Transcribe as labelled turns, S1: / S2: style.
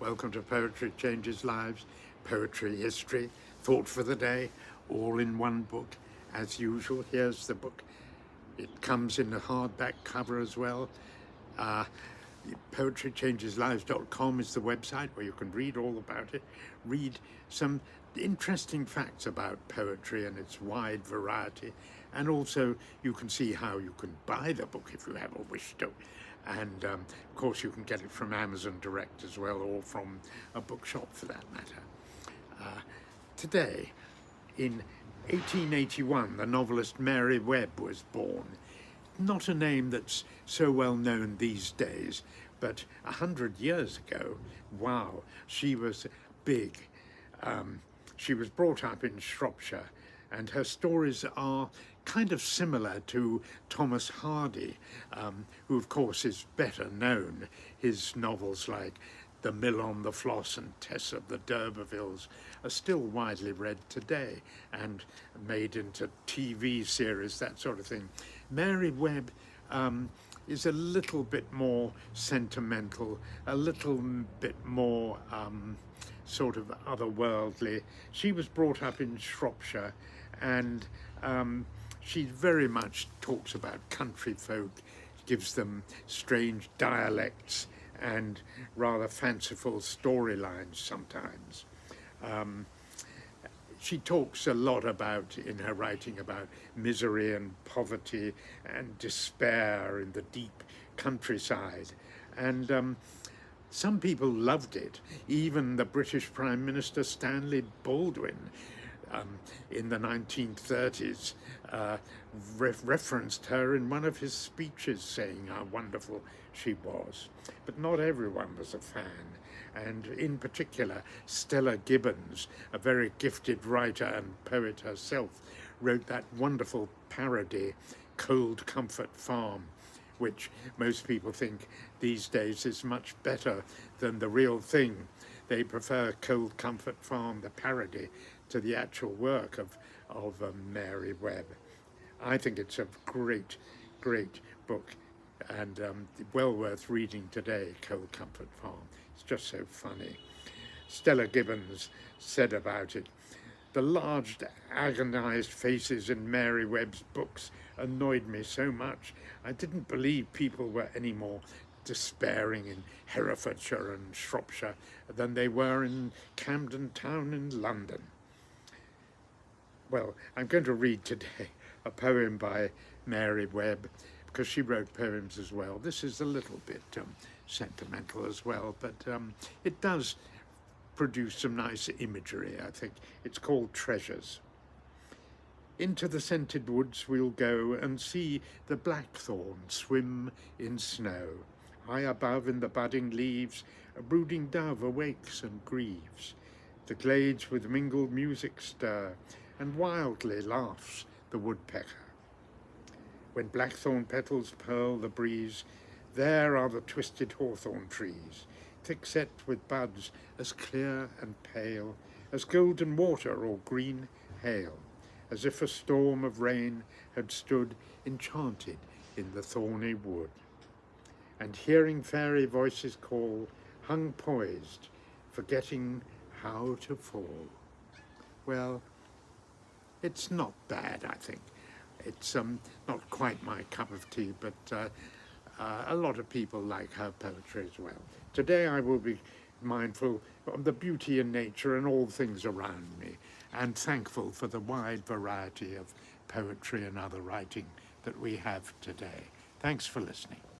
S1: Welcome to Poetry Changes Lives, poetry, history, thought for the day, all in one book. As usual, here's the book. It comes in a hardback cover as well. PoetryChangesLives.com is the website where you can read all about it, read some interesting facts about poetry and its wide variety, and also you can see how you can buy the book if you ever wish to. And of course you can get it from Amazon Direct as well, or from a bookshop for that matter. Today, in 1881, the novelist Mary Webb was born. Not a name that's so well known these days, but 100 years ago, wow, she was big. She was brought up in Shropshire, and her stories are kind of similar to Thomas Hardy, who of course is better known. His novels like The Mill on the Floss and Tess of the D'Urbervilles are still widely read today and made into TV series, that sort of thing. Mary Webb is a little bit more sentimental, a little bit more sort of otherworldly. She was brought up in Shropshire, and she very much talks about country folk, gives them strange dialects and rather fanciful storylines sometimes. She talks a lot about, in her writing, about misery and poverty and despair in the deep countryside. And some people loved it. Even the British Prime Minister Stanley Baldwin in the 1930s referenced her in one of his speeches, saying how wonderful she was. But not everyone was a fan. And in particular, Stella Gibbons, a very gifted writer and poet herself, wrote that wonderful parody, Cold Comfort Farm, which most people think these days is much better than the real thing. They prefer Cold Comfort Farm, the parody, to the actual work of Mary Webb. I think it's a great, great book, and well worth reading today, Cold Comfort Farm. It's just so funny. Stella Gibbons said about it, "The large, agonized faces in Mary Webb's books annoyed me so much. I didn't believe people were any more despairing in Herefordshire and Shropshire than they were in Camden Town in London." Well, I'm going to read today a poem by Mary Webb, because she wrote poems as well. This is a little bit sentimental as well, but it does produce some nice imagery, I think. It's called Treasures. Into the scented woods we'll go and see the blackthorn swim in snow. High above in the budding leaves, a brooding dove awakes and grieves. The glades with mingled music stir, and wildly laughs the woodpecker. When blackthorn petals pearl the breeze, there are the twisted hawthorn trees, thick set with buds as clear and pale as golden water or green hail, as if a storm of rain had stood enchanted in the thorny wood, and hearing fairy voices call, hung poised, forgetting how to fall. Well, it's not bad, I think. It's not quite my cup of tea, but a lot of people like her poetry as well. Today I will be mindful of the beauty in nature and all things around me, and thankful for the wide variety of poetry and other writing that we have today. Thanks for listening.